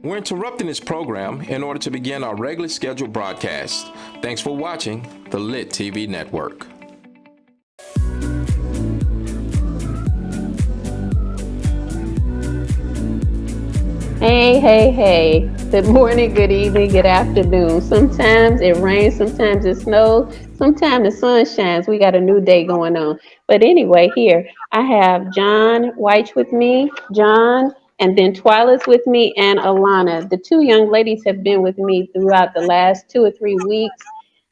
We're interrupting this program in order to begin our regularly scheduled broadcast. Thanks for watching the Lit TV Network. Hey. Good morning, good evening, good afternoon. Sometimes it rains, sometimes it snows, sometimes the sun shines. We got a new day going on. But anyway, here I have John Wyche with me, John, and then Twyla's with me, and Alana. The two young ladies have been with me throughout the last 2 or 3 weeks.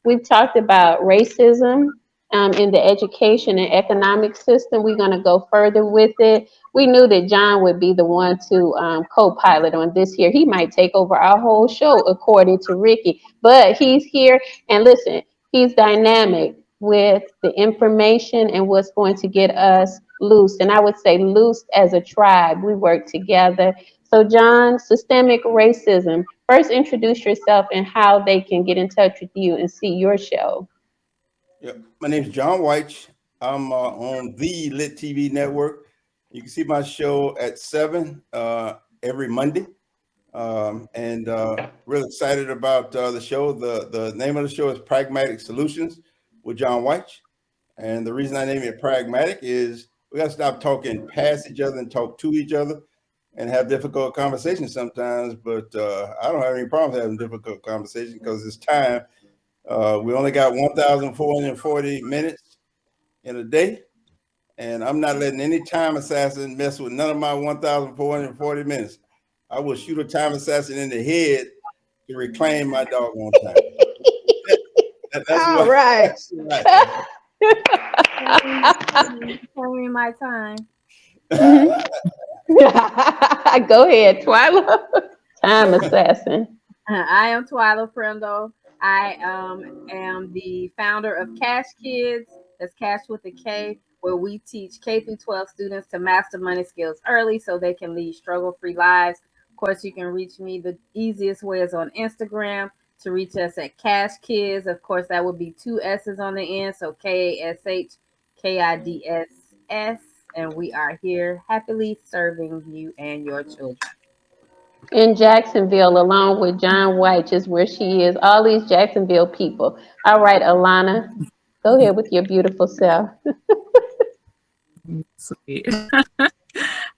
We've talked about racism in the education and economic system. We're going to go further with it. We knew that John would be the one to co-pilot on this here. He might take over our whole show, according to Rickey, but he's here. And listen, he's dynamic with the information and what's going to get us loose. And I would say loose as a tribe. We work together. So, John, systemic racism. First, introduce yourself and how they can get in touch with you and see your show. Yeah, my name is John Wyche. I'm on the Lit TV Network. You can see my show at 7 every Monday. And really excited about the show. The name of the show is Pragmatic Solutions with John Wyche. And the reason I name it Pragmatic is we got to stop talking past each other and talk to each other and have difficult conversations sometimes. But I don't have any problems having difficult conversations because it's time. We only got 1,440 minutes in a day, and I'm not letting any time assassin mess with none of my 1,440 minutes. I will shoot a time assassin in the head to reclaim my doggone time. That's All right. Reclaiming my time. Go ahead, Twyla. Time assassin. I am Twyla Prindle. I am the founder of Cash Kids. That's Cash with a K, where we teach K through 12 students to master money skills early so they can lead struggle-free lives. Of course, you can reach me. The easiest way is on Instagram to reach us at Cash Kids. Of course, that would be 2 S's on the end, so KASHKIDSS. And we are here happily serving you and your children. In Jacksonville, along with John Wyche, is where she is. All these Jacksonville people. All right, Alana, go ahead with your beautiful self. Sweet.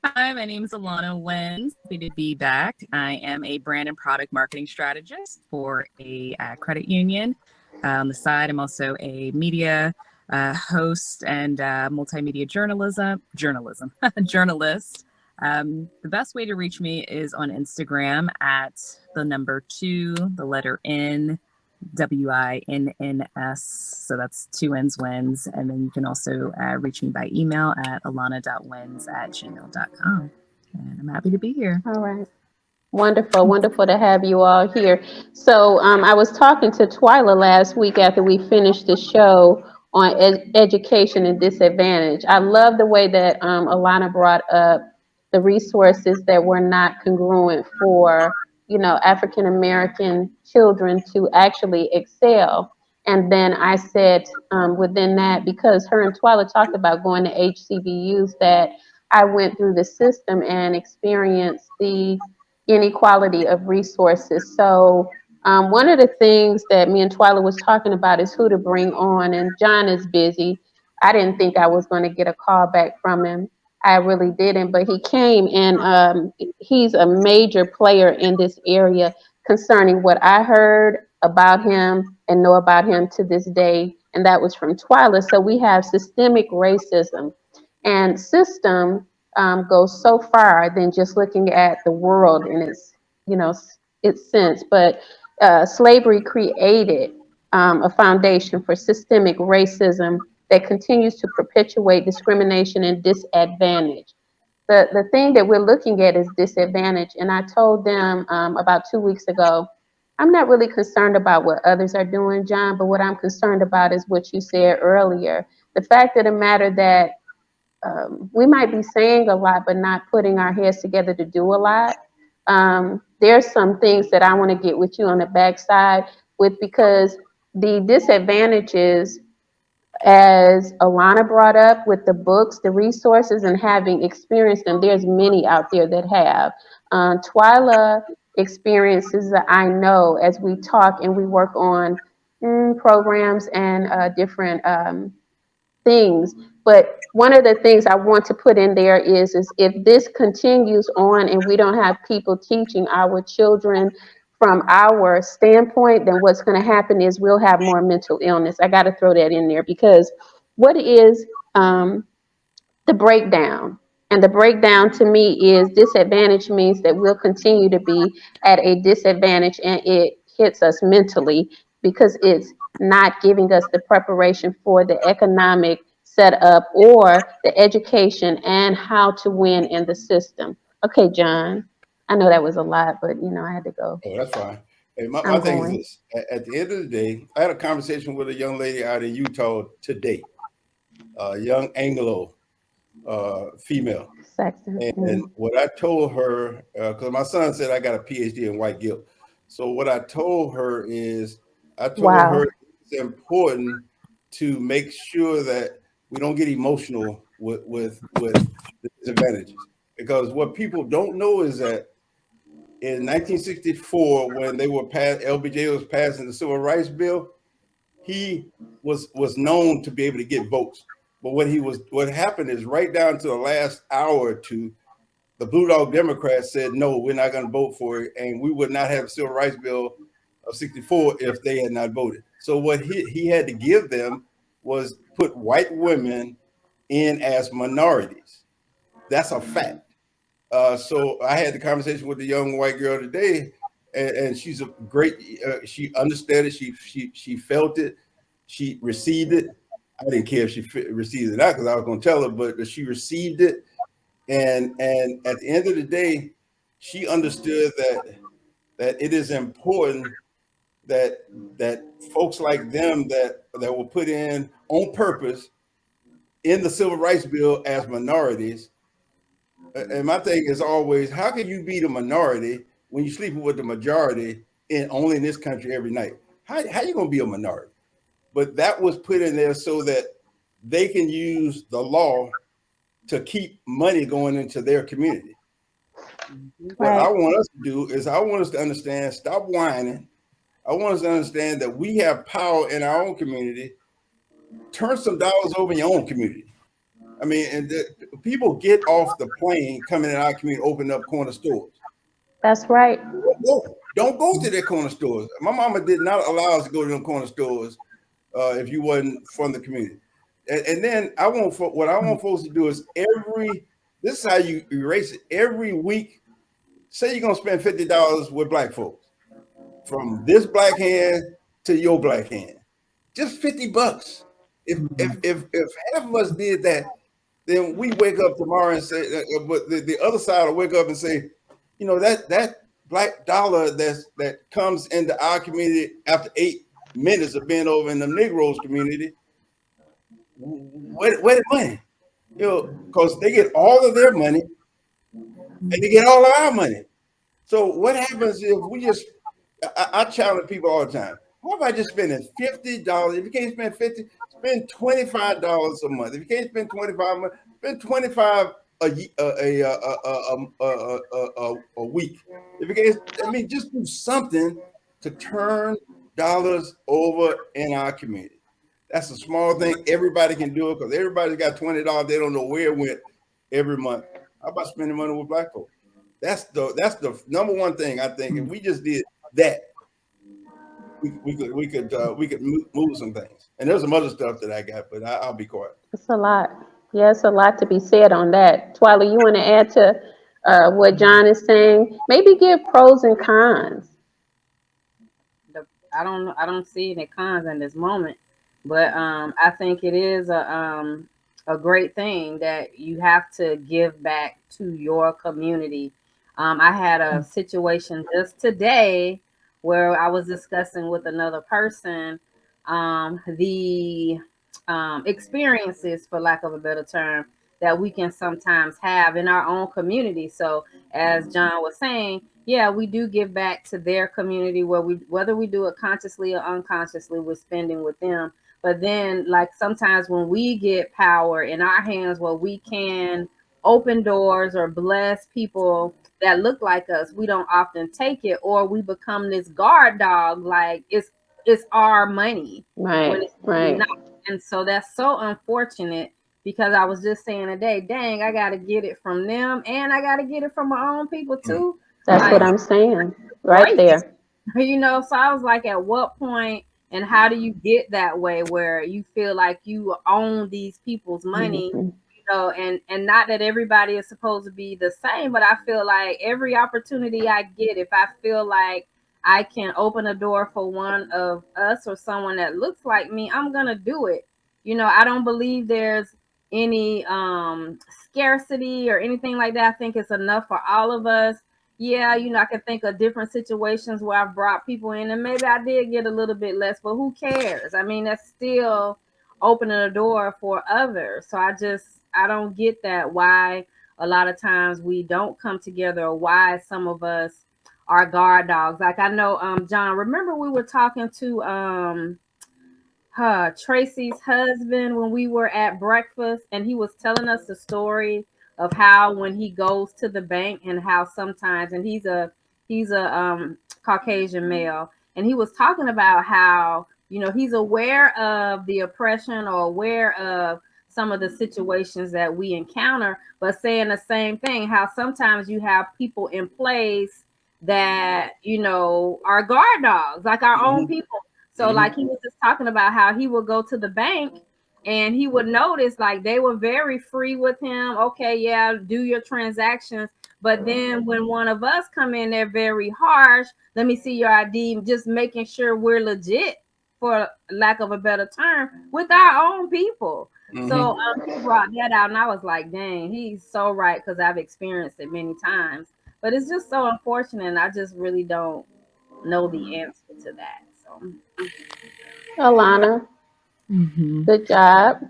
Hi, my name is Alana Wins. Happy to be back. I am a brand and product marketing strategist for a credit union. On the side, I'm also a media host and multimedia journalist. The best way to reach me is on Instagram at the number 2, the letter N, WINNS. So that's 2 N's wins. And then you can also reach me by email at alana.wins@gmail.com. And I'm happy to be here. All right. Wonderful to have you all here. So I was talking to Twyla last week after we finished the show on education and disadvantage. I love the way that Alana brought up the resources that were not congruent for, African American children to actually excel. And then I said within that, because her and Twyla talked about going to HCBUs, that I went through the system and experienced the inequality of resources. So one of the things that me and Twyla was talking about is who to bring on, and John is busy. I didn't think I was going to get a call back from him. I really didn't, but he came, and he's a major player in this area concerning what I heard about him and know about him to this day, and that was from Twyla. So we have systemic racism, and system goes so far than just looking at the world in its sense. But slavery created a foundation for systemic racism that continues to perpetuate discrimination and disadvantage. The thing that we're looking at is disadvantage. And I told them about 2 weeks ago, I'm not really concerned about what others are doing, John, but what I'm concerned about is what you said earlier. The fact of the matter that we might be saying a lot, but not putting our heads together to do a lot. There's some things that I want to get with you on the backside with, because the disadvantages, as Alana brought up with the books, the resources, and having experienced them, there's many out there that have. Twyla experiences that I know as we talk and we work on programs and different things. But one of the things I want to put in there is if this continues on and we don't have people teaching our children from our standpoint, then what's going to happen is we'll have more mental illness. I got to throw that in there because what is the breakdown? And the breakdown to me is disadvantage means that we'll continue to be at a disadvantage and it hits us mentally because it's not giving us the preparation for the economic setup or the education and how to win in the system. Okay, John, I know that was a lot, but I had to go. Oh, that's fine. Hey, my I'm thing is going. this. At the end of the day, I had a conversation with a young lady out in Utah today, a young Anglo female. Saxon. And what I told her, because my son said I got a PhD in white guilt. So what I told her is, I told her Wow. it's important to make sure that we don't get emotional with the disadvantages. Because what people don't know is that in 1964, when they were passed, LBJ was passing the Civil Rights Bill, he was known to be able to get votes. But what happened is right down to the last hour or two, the Blue Dog Democrats said, no, we're not going to vote for it. And we would not have a Civil Rights Bill of 64 if they had not voted. So what he had to give them was put white women in as minorities. That's a fact. So I had the conversation with the young white girl today, and she's a great. She understood it. She felt it. She received it. I didn't care if she received it or not because I was going to tell her, but she received it. And at the end of the day, she understood that it is important that folks like them that were put in on purpose in the Civil Rights Bill as minorities. And my thing is always, how can you be the minority when you're sleeping with the majority only in this country every night? How you gonna be a minority? But that was put in there so that they can use the law to keep money going into their community. What I want us to do is I want us to understand, stop whining. I want us to understand that we have power in our own community. Turn some dollars over in your own community. I mean, and people get off the plane coming in our community, open up corner stores. That's right. Don't go to their corner stores. My mama did not allow us to go to them corner stores if you wasn't from the community. And then what I want folks to do is this is how you erase it. Every week, say you're gonna spend $50 with black folks, from this black hand to your black hand, just $50. If half of us did that, then we wake up tomorrow and say, but the other side will wake up and say, that black dollar that comes into our community after 8 minutes of being over in the Negroes community, where the money? Because they get all of their money and they get all of our money. So what happens if we just, I challenge people all the time. How about just spending $50? If you can't spend 50, spend $25 a month. If you can't spend 25 a month, spend 25 a week. If you can't, just do something to turn dollars over in our community. That's a small thing. Everybody can do it because everybody's got $20. They don't know where it went every month. How about spending money with black folks? That's the number one thing I think. If we just did that, we could move some things. And there's some other stuff that I got, but I'll be quiet. It's a lot. Yeah, it's a lot to be said on that. Twyla, you want to add to what John is saying? Maybe give pros and cons. I don't see any cons in this moment, but I think it is a great thing that you have to give back to your community. I had a situation just today where I was discussing with another person the experiences, for lack of a better term, that we can sometimes have in our own community. So, as John was saying, yeah, we do give back to their community whether we do it consciously or unconsciously, we're spending with them. But then, like sometimes when we get power in our hands, where we can open doors or bless people that look like us, we don't often take it, or we become this guard dog, like it's our money when Right, it's really right. not. And so that's so unfortunate, because I was just saying today, dang, I got to get it from them and I got to get it from my own people too. That's what Like, I'm saying. Right great. there. So I was like, at what point and how do you get that way where you feel like you own these people's money? Mhm. And not that everybody is supposed to be the same, but I feel like every opportunity I get, if I feel like I can open a door for one of us or someone that looks like me, I'm gonna do it. I don't believe there's any scarcity or anything like that. I think it's enough for all of us. Yeah, I can think of different situations where I've brought people in and maybe I did get a little bit less, but who cares? I mean, that's still opening a door for others. So I don't get that, why a lot of times we don't come together, or why some of us are guard dogs. Like, I know, John, remember we were talking to Tracy's husband when we were at breakfast, and he was telling us the story of how when he goes to the bank, and how sometimes, and he's a Caucasian male, and he was talking about how he's aware of the oppression, or aware of some of the situations that we encounter, but saying the same thing, how sometimes you have people in place that are guard dogs, like our own people. So like he was just talking about how he would go to the bank and he would notice like they were very free with him. Okay, yeah, do your transactions. But then when one of us come in, they're very harsh. Let me see your ID, just making sure we're legit, for lack of a better term, with our own people. So he brought that out, and I was like, dang, he's so right, because I've experienced it many times. But it's just so unfortunate, and I just really don't know the answer to that. So. Alana, Mhm. good job.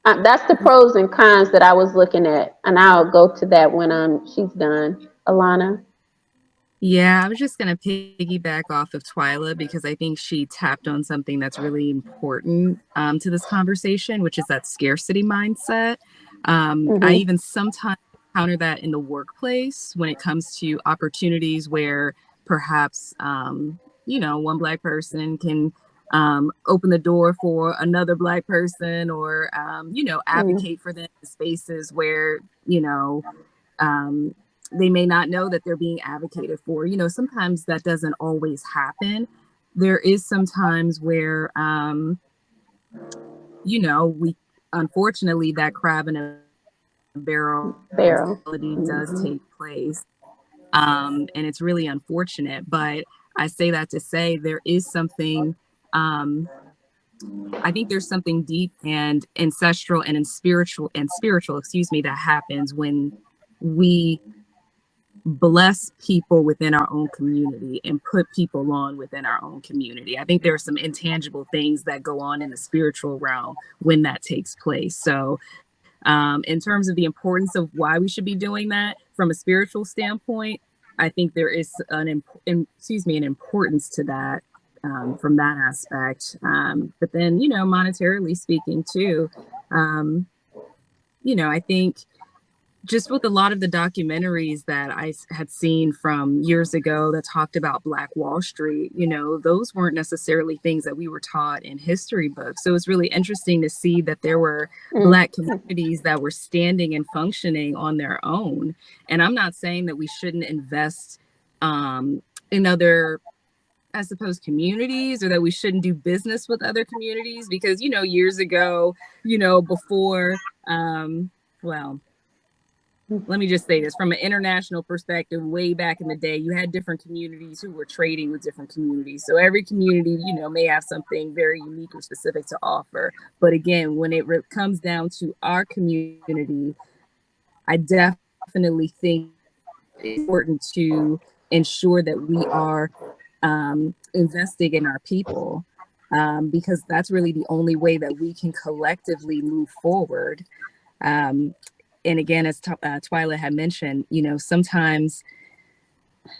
That's the pros and cons that I was looking at, and I'll go to that when she's done. Alana. Yeah, I was just going to piggyback off of Twyla because I think she tapped on something that's really important to this conversation, which is that scarcity mindset. I Mm-hmm. even sometimes encounter that in the workplace when it comes to opportunities where perhaps, one Black person can open the door for another Black person, or, advocate for them in spaces where, um, they may not know that they're being advocated for. Sometimes that doesn't always happen. There is sometimes where, we unfortunately that crab in a barrel Farrell. mentality does Mm-hmm. take place, and it's really unfortunate. But I say that to say there is something. I think there's something deep and ancestral and spiritual, excuse me, that happens when we bless people within our own community and put people on within our own community. I think there are some intangible things that go on in the spiritual realm when that takes place. So, in terms of the importance of why we should be doing that from a spiritual standpoint, I think there is an importance to that from that aspect. But then, monetarily speaking too, um, I think just with a lot of the documentaries that I had seen from years ago that talked about Black Wall Street, those weren't necessarily things that we were taught in history books. So it's really interesting to see that there were Black communities that were standing and functioning on their own. And I'm not saying that we shouldn't invest in other, I suppose, communities, or that we shouldn't do business with other communities, because, years ago, before, well, let me just say this from an international perspective, way back in the day, you had different communities who were trading with different communities. So every community, may have something very unique or specific to offer. But again, when it comes down to our community, I definitely think it's important to ensure that we are investing in our people, because that's really the only way that we can collectively move forward. Um, and again, as Twyla had mentioned, sometimes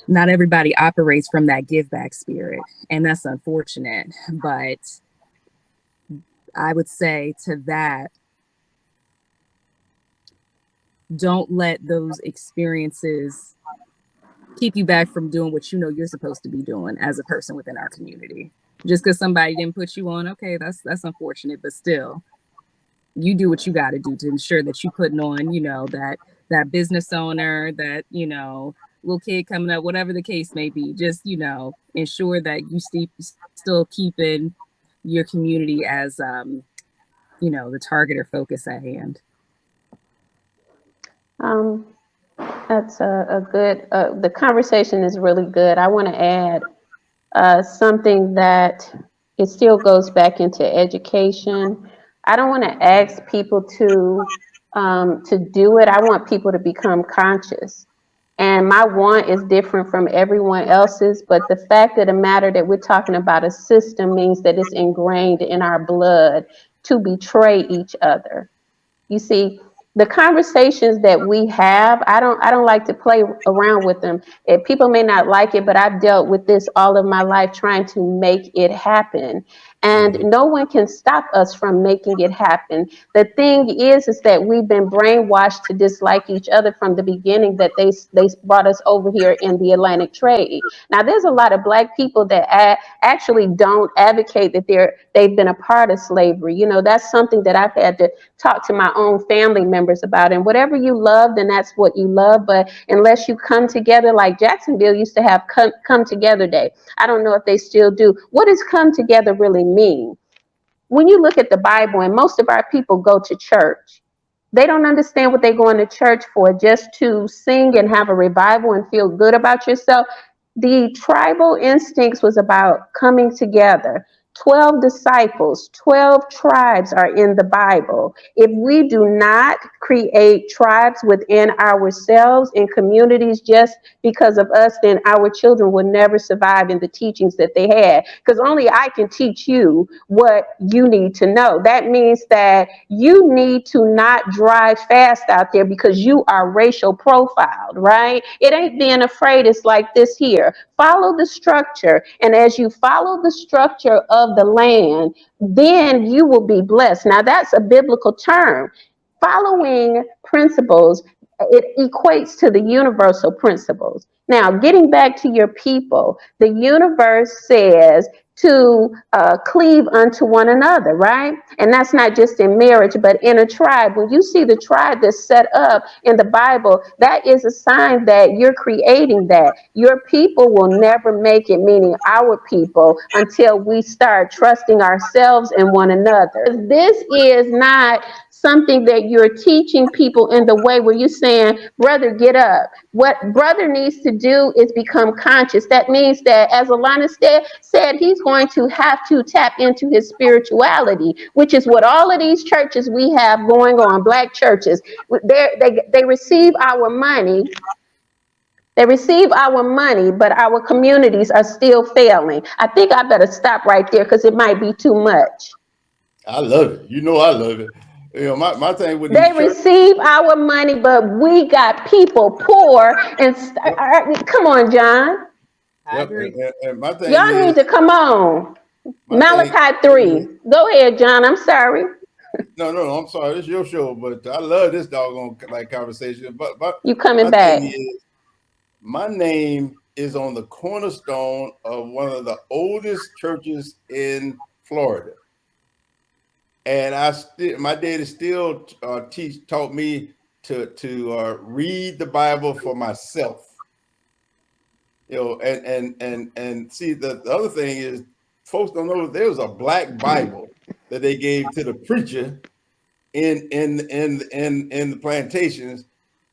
not everybody operates from that give back spirit, and that's unfortunate. But I would say to that, don't let those experiences keep you back from doing what you know you're supposed to be doing as a person within our community. Just because somebody didn't put you on, okay, that's unfortunate, but still, you do what you got to do to ensure that you putting on, that business owner, that, little kid coming up, whatever the case may be. Just, ensure that you still keeping your community as, the target or focus at hand. That's a good, the conversation is really good. I want to add something that it still goes back into education. I don't want to ask people to do it. I want people to become conscious. And my want is different from everyone else's, but the fact of the matter that we're talking about a system means that it's ingrained in our blood to betray each other. You see, the conversations that we have, I don't like to play around with them. People may not like it, but I've dealt with this all of my life trying to make it happen. And no one can stop us from making it happen. The thing is that we've been brainwashed to dislike each other from the beginning, that they brought us over here in the Atlantic trade. Now, there's a lot of Black people that actually don't advocate that they've been a part of slavery. That's something that I've had to talk to my own family members about. And whatever you love, then that's what you love. But unless you come together, like Jacksonville used to have come together day. I don't know if they still do. What does come together really mean? When you look at the Bible, and most of our people go to church, they don't understand what they're going to church for, just to sing and have a revival and feel good about yourself. The tribal instincts was about coming together. 12 disciples, 12 tribes are in the Bible. If we do not create tribes within ourselves and communities just because of us, then our children will never survive in the teachings that they had. Because only I can teach you what you need to know. That means that you need to not drive fast out there because you are racial profiled, right? It ain't being afraid. It's like this here. Follow the structure. And as you follow the structure of the land, then you will be blessed. Now, that's a biblical term. Following principles, it equates to the universal principles. Now, getting back to your people, the universe says to cleave unto one another, right? And that's not just in marriage, but in a tribe. When you see the tribe that's set up in the Bible, that is a sign that you're creating that. Your people will never make it, meaning our people, until we start trusting ourselves and one another. This is not something that you're teaching people in the way where you're saying, brother, get up. What brother needs to do is become conscious. That means that, as Alana said, he's going to have to tap into his spirituality, which is what all of these churches we have going on, Black churches, they receive our money. They receive our money, but our communities are still failing. I think I better stop right there because it might be too much. I love it. I love it. My thing with they receive our money, but we got people poor. And come on, John. I agree. And my thing Y'all need to come on. Malachi 3. Go ahead, John. I'm sorry. No, I'm sorry. It's your show, but I love this doggone conversation. But you coming back? My name is on the cornerstone of one of the oldest churches in Florida. And my daddy still taught me to read the Bible for myself. And see, the other thing is, folks don't know there was a Black Bible that they gave to the preacher in the plantations,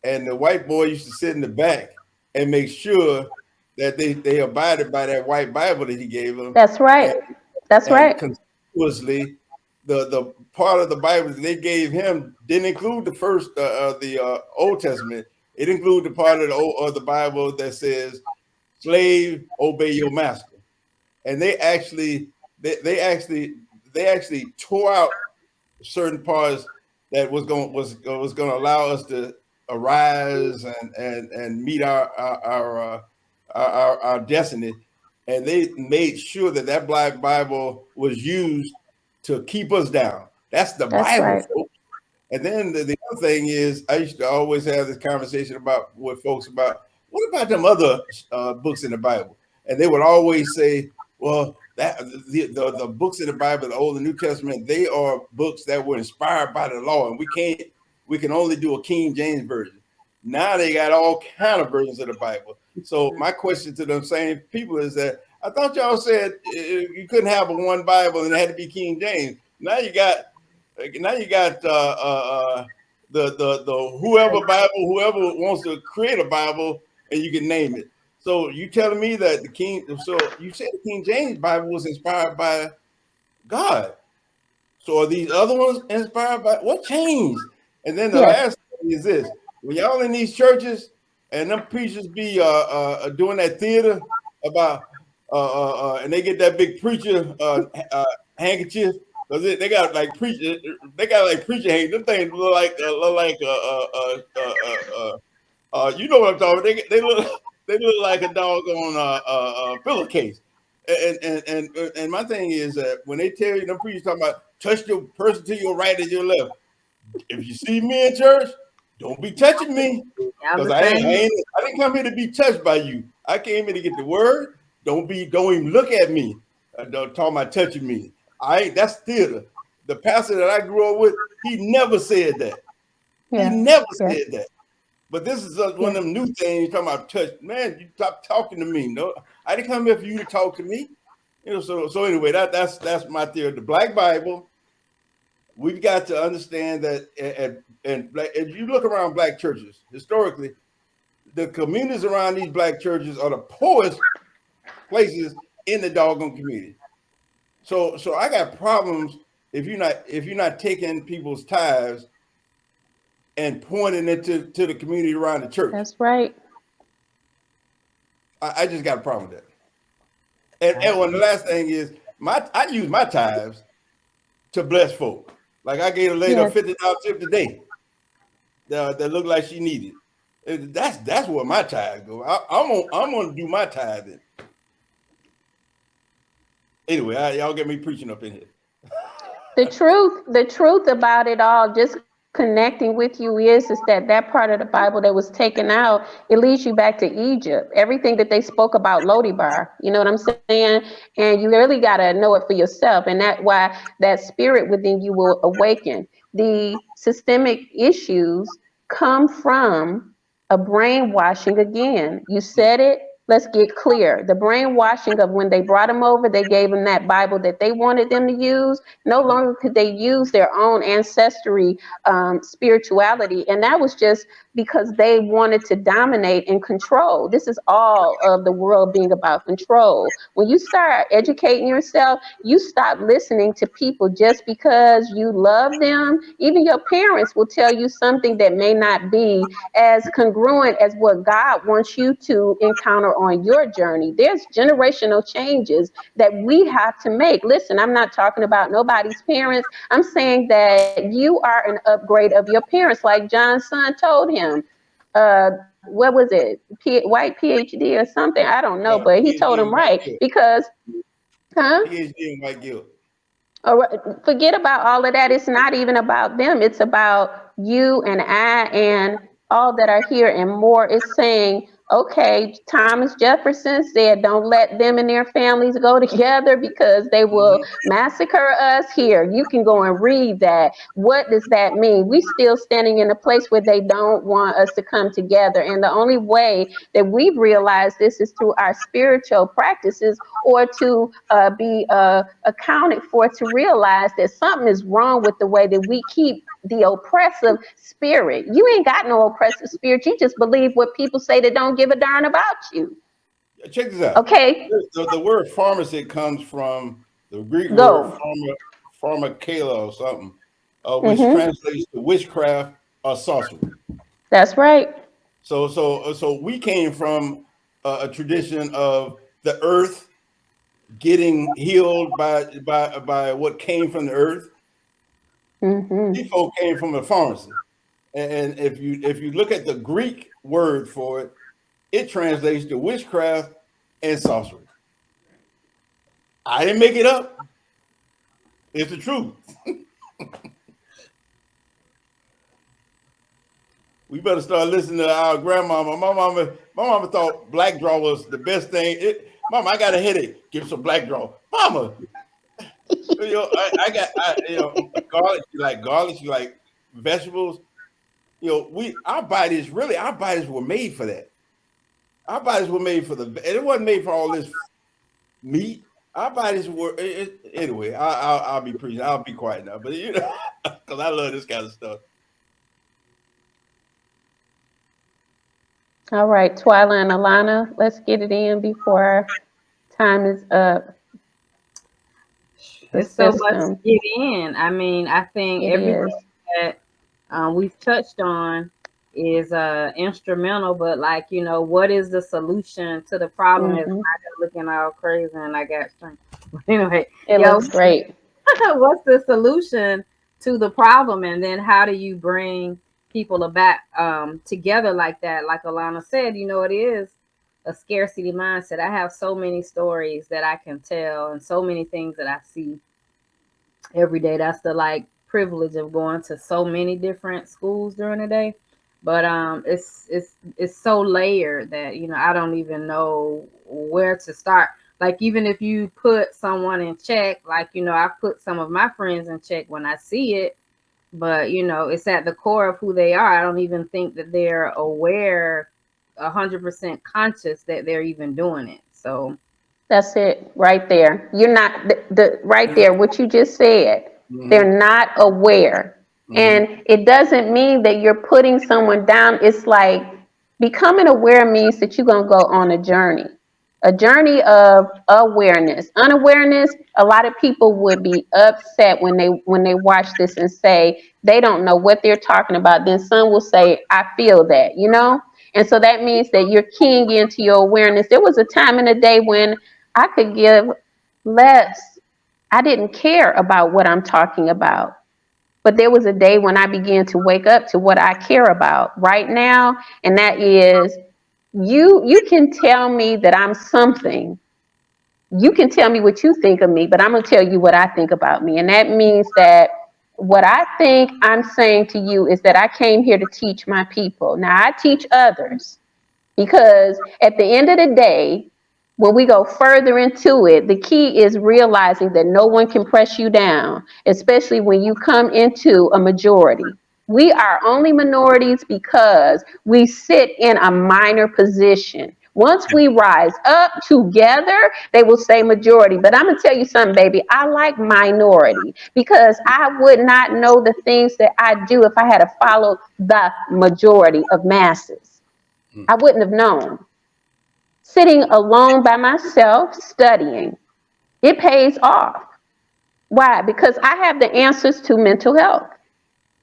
and the white boy used to sit in the back and make sure that they abided by that white Bible that he gave them. That's right. That's right. Continuously, the part of the Bible that they gave him didn't include the first the Old Testament. It included the part of the Bible that says, "Slave, obey your master." And they actually tore out certain parts that was going to allow us to arise and meet our destiny. And they made sure that Black Bible was used to keep us down. That's the Bible, right. folks. And then the other thing is, I used to always have this conversation with folks about, what about them other books in the Bible? And they would always say, well, that the books in the Bible, the Old and New Testament, they are books that were inspired by the law, and we can only do a King James version. Now they got all kind of versions of the Bible. So my question to them same people is that I thought y'all said you couldn't have a one Bible and it had to be King James. Now you got the whoever Bible, whoever wants to create a Bible, and you can name it. So you telling me that so you said the King James Bible was inspired by God. So are these other ones inspired by what changed? And then the Yes. last thing is this: when y'all in these churches and them preachers be doing that theater about and they get that big preacher handkerchief, because they got like preacher handkerchief. Them things look like you know what I'm talking about. They look like a doggone pillowcase. And my thing is that when they tell you, them preachers talking about touch your person to your right and your left. If you see me in church, don't be touching me, because I didn't come here to be touched by you. I came here to get the word. Don't even look at me. Don't talk about touching me. That's theater. The pastor that I grew up with, he never said that. Yeah. He never Yeah. said that. But this is one of them new things talking about touch. Man, you stop talking to me. No, I didn't come here for you to talk to me. So anyway, that's my theory. The Black Bible. We've got to understand that, and if you look around Black churches historically, the communities around these Black churches are the poorest places in the doggone community. So I got problems if you're not taking people's tithes and pointing it to the community around the church. That's right. I just got a problem with that. And the last thing is I use my tithes to bless folk. Like I gave a lady a $50 tip today that looked like she needed. That's where my tithe go. I'm gonna do my tithing. Anyway, y'all get me preaching up in here. The truth about it all, just connecting with you is that part of the Bible that was taken out, it leads you back to Egypt. Everything that they spoke about Lodibar, you know what I'm saying? And you really got to know it for yourself. And that's why that spirit within you will awaken. The systemic issues come from a brainwashing again. You said it. Let's get clear. The brainwashing of when they brought them over, they gave them that Bible that they wanted them to use. No longer could they use their own ancestry spirituality. And that was just because they wanted to dominate and control. This is all of the world being about control. When you start educating yourself, you stop listening to people just because you love them. Even your parents will tell you something that may not be as congruent as what God wants you to encounter on your journey. There's generational changes that we have to make. Listen, I'm not talking about nobody's parents. I'm saying that you are an upgrade of your parents, like John's son told him. What was it? White PhD or something? I don't know, but he told him right because, PhD in white guilt. All right, forget about all of that. It's not even about them. It's about you and I and all that are here and more. It's saying, okay, Thomas Jefferson said, don't let them and their families go together because they will massacre us. Here, you can go and read that. What does that mean? We still standing in a place where they don't want us to come together. And the only way that we've realized this is through our spiritual practices or to be accounted for, to realize that something is wrong with the way that we keep the oppressive spirit. You ain't got no oppressive spirit. You just believe what people say that don't give a darn about you. Check this out. Okay. The word pharmacy comes from the Greek word pharmakela or something, which translates to witchcraft or sorcery. That's right. So we came from a tradition of the earth getting healed by what came from the earth. These folk came from a pharmacy, and if you look at the Greek word for it, it translates to witchcraft and sorcery. I didn't make it up. It's the truth. We better start listening to our grandmama. My mama thought black draw was the best thing. Mama, I got a headache. Give some black draw. Mama, garlic. You like garlic. You like vegetables. Our bodies were made for that. Our bodies were made for and it wasn't made for all this meat. Our bodies were anyway. I'll be preaching. I'll be quiet now, but because I love this kind of stuff. All right, Twyla and Alana, let's get it in before our time is up. There's so much to get in. I mean, I think everything that we've touched on is instrumental, but like, what is the solution to the problem? Is not looking all crazy and I got strength. Anyway, it looks great. What's the solution to the problem? And then how do you bring people back together like that? Like Alana said, it is a scarcity mindset. I have so many stories that I can tell and so many things that I see every day. That's the privilege of going to so many different schools during the day. But it's so layered that I don't even know where to start. Like, even if you put someone in check, I put some of my friends in check when I see it, but it's at the core of who they are. I don't even think that they're aware, 100% conscious that they're even doing it. So that's it right there. You're not right there. What you just said, they're not aware. And it doesn't mean that you're putting someone down. It's like becoming aware means that you're going to go on a journey of awareness. Unawareness, a lot of people would be upset when they watch this and say they don't know what they're talking about. Then some will say, I feel that, And so that means that you're keying into your awareness. There was a time in the day when I could give less. I didn't care about what I'm talking about. But there was a day when I began to wake up to what I care about right now. And that is, you can tell me that I'm something. You can tell me what you think of me, but I'm going to tell you what I think about me. And that means that what I think I'm saying to you is that I came here to teach my people. Now, I teach others because at the end of the day, when we go further into it, the key is realizing that no one can press you down, especially when you come into a majority. We are only minorities because we sit in a minor position. Once we rise up together, they will say majority. But I'm going to tell you something, baby. I like minority because I would not know the things that I do if I had to follow the majority of masses. I wouldn't have known. Sitting alone by myself, studying, it pays off. Why? Because I have the answers to mental health.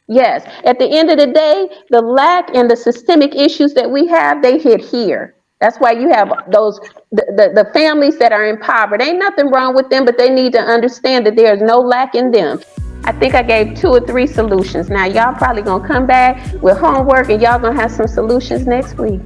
Yes, at the end of the day, the lack and the systemic issues that we have, they hit here. That's why you have the families that are in poverty. Ain't nothing wrong with them, but they need to understand that there is no lack in them. I think I gave 2 or 3 solutions. Now, y'all probably going to come back with homework and y'all going to have some solutions next week.